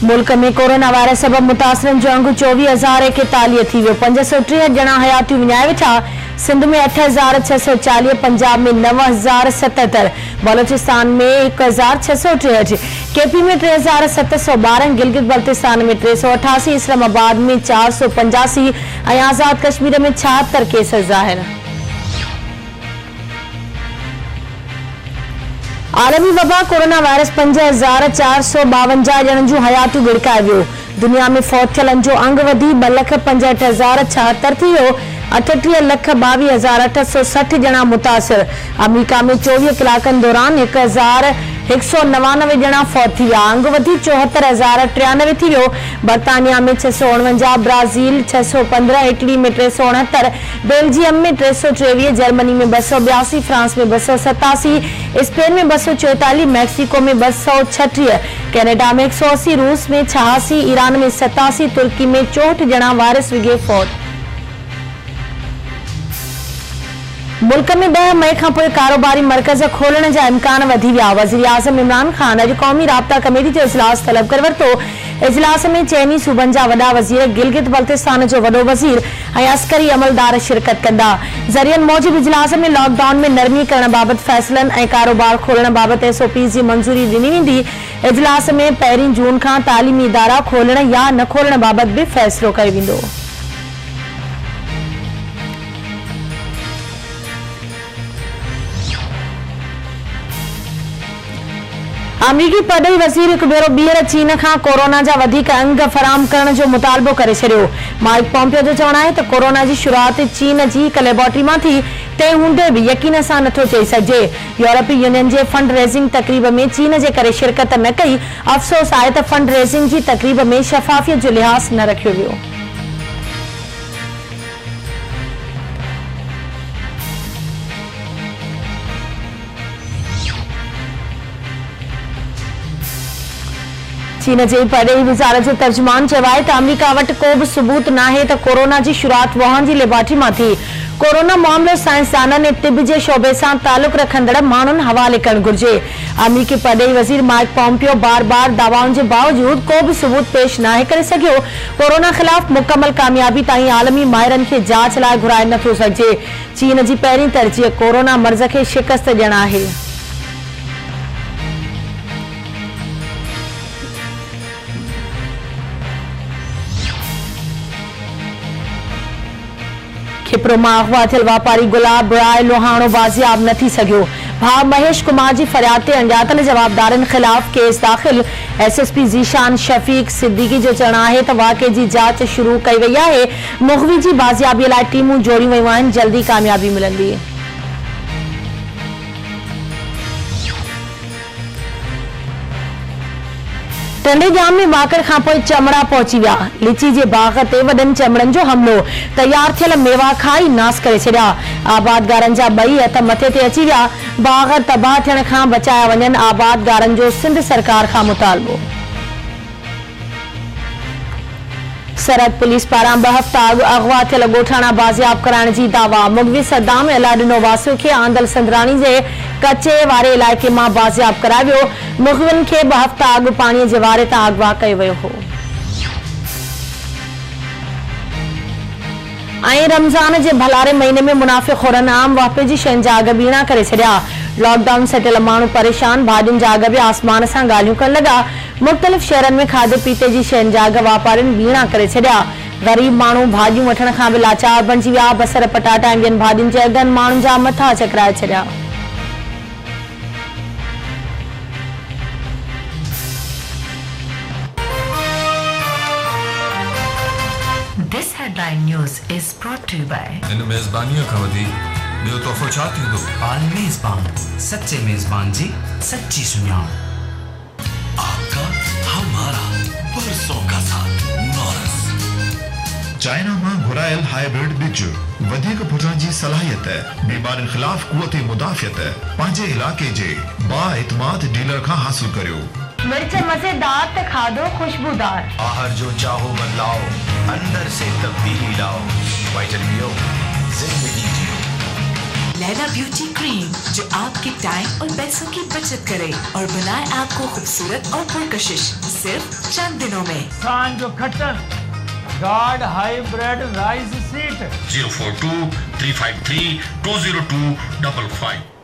मुल्क में corona virus सबब मुतासिरन जो अंग 24,041 थी वियो। 563 ॼणा हयातियूं विञाए वेठा। सिंध में 8,640, पंजाब में 9,077, बलोचिस्तान में 1,663, केपी में 3,712, गिलगित बल्तिस्तान में 388, इस्लामाबाद में 485 ऐं आज़ाद कश्मीर में 76 केस ज़ाहिर। आलमी वबा कोरोना वायरस 5,452 ॼणनि जूं हयातियूं गिड़काए वियो। दुनिया में फौत थियलनि जो अंग वधी 2,65,076 थी वियो। 38,22,860 ॼणा मुतासिर। अमेरिका में 24 कलाकनि दौरान 1,199 ॼणा फौत थी विया। अंग वधी 74,093 थी वियो। बर्तानिया में 649, ब्राज़ील 615, इटली में 369, बेल्जियम में 323, जर्मनी में 282, फ्रांस में 287, स्पेन में 244, मैक्सिको में 236, कनाडा में 180, रूस में 86, ईरान में 87, तुर्की में 64 ॼणा वायरस विघे फौत। मुल्क में 10 मई खां पोइ कारोबारी मरकज़ खोलण जा इम्कान वधी विया। वज़ीर आज़म इमरान ख़ान अॼु क़ौमी राब्ता कमेटी जो इजलास तलब करे वरितो। इजलास में चइनी सूबनि जा वॾा वज़ीर, गिलगित बल्तिस्तान जो वॾो वज़ीर ऐं अस्करी अमलदार शिरकत कंदा। ज़रियनि मूजिबि इजलास में लॉकडाउन में नरमी करण बाबति फ़ैसिलनि ऐं कारोबार खोलण बाबति SOP जी मंज़ूरी ॾिनी वेंदी। इजलास में 1 जून खां तालीमी इदारा खोलण या न खोलण बाबति बि फ़ैसिलो कयो वेंदो। अमरीकी परॾेही वज़ीर हिकु भेरो ॿीहर चीन खां कोरोना जा वधीक अंग फराहम करण जो मुतालबो करे छॾियो। माइक पॉम्पियो जो चवणु आहे त कोरोना जी शुरूआति चीन जी हिक लेबोरेटरी मां थी, तंहिं हूंदे बि यकीन सां नथो चई सघिजे। यूरोपीय यूनियन जे फंड रेज़िंग तक़रीब में चीन जे करे शिरकत न कई। अफ़सोस आहे त फंड रेज़िंग जी तक़रीब में शफ़ाफ़ियत जो लिहाज़ न रखियो वियो। चीन जे परॾेही वज़ारत जो तर्जुमान चयो आहे त अमेरिका वटि को बि सबूत नाहे त कोरोना जी शुरूआति वुहान जी लेबोरेटरी मां थी। कोरोना मामलो साइंसदाननि ऐं तिब जे शोबे सां तालुक़ रखंदड़ माण्हुनि हवाले करणु घुर्जे। अमरीकी परॾेही वज़ीर माइक पॉम्पियो बार-बार दावाउनि जे बावजूद को बि सबूत पेश नाहे करे सघियो। कोरोना ख़िलाफ़ मुकमल कामयाबी ताईं आलमी माहिरनि खे जांच लाइ घुराए नथो सघिजे। चीन जी पहिरीं तरजीह कोरोना मर्ज़ खे शिकस्त ॾियणु आहे। खिपरो मां अगवा थियल वापारी गुलाब राय लोहाणो बाज़ियाब न थी सघियो। भाउ महेश कुमार जी फरियाद ते अणॼातल जवाबदारनि ख़िलाफ़ केस दाख़िल। SSP ज़ीशान शफ़ीक सिद्दीकी जो चवणु आहे त वाक़े जी जांच शुरू कई वई आहे। मुग़वी जी बाज़ियाबीअ लाइ टीमूं जोड़ियूं वयूं आहिनि। जल्दी कामयाबी मिलंदी। टंडेजाम में वाकर खां पोइ चमड़ा पहुची विया। लीची जे बाग़ ते वॾनि चमड़नि जो हमिलो। तयार थियल मेवा खाई नास करे छॾिया। आबादगारनि जा 2 हथ मथे ते अची विया। बाग़ तबाह थियण खां बचाया वञनि, आबादगारनि जो सिंध सरकार खां मुतालबो। सरहद पुलिस पारां 2 हफ़्ता अॻु अगवा थियल ॻोठाणा बाज़ियाब कराइण जी दावा। मुग़वी सद्दाम अलाडिनो वासियो खे आंदल संदराणी जे कचे वारे इलाइक़े मां बाज़ियाब करायो वियो। मुग़वियुनि खे 2 हफ़्ता अॻु पाणीअ जे वारे तां अगवा कयो वियो हो। ऐं रमज़ान जे भलारे महीने में मुनाफ़िक़ोरनि आम वापे जी शयुनि जा अघ ॿीणा करे छॾिया। लॉकडाउन सटियल माण्हू परेशान। भाॼियुनि जा अघ बि आसमान सां ॻाल्हियूं करण लॻा। मुख़्तलिफ़ शहरनि में खाधे पीते जी शयुनि जा अघ वापारियुनि ॿीणा करे छॾिया। ग़रीब माण्हू भाॼियूं वठण खां बि लाचार बणिजी विया। बसर पटाटा ऐं ॿियनि भाॼियुनि जे अघनि माण्हुनि जा मथा चकराए छॾिया। This headline news is brought to you by इन मेज़बानीअ खां वधीक ॿियो तोहफ़ो छा थींदो? आल मेज़बान, सच्चे मेज़बान जी सच्ची सुञाण। आपका हमारा बरसों का साथ नॉरस। चाइना मां घुरायल हाइब्रिड बिज वधीक फुटण जी सलाहियत, बीमारियुनि ख़िलाफ़ क़ुव्वत मुदाफ़ियत पंहिंजे इलाइक़े जे बाएतमाद डीलर खां हासिल करियो। मिर्च मज़ेदार त खाधो खुशबूदार। आहार जो चाहो बदलाओ, अंदर से तब्दीली लाओ। वाइटल जिंदगी जियो। लैला ब्यूटी क्रीम जो आपके टाइम और पैसों की बचत करे और बनाए आपको खूबसूरत और पुरकशिश सिर्फ चंद दिनों में। सांजो खट्टन गार्ड हाइब्रिड राइस सीट 042 353 202 55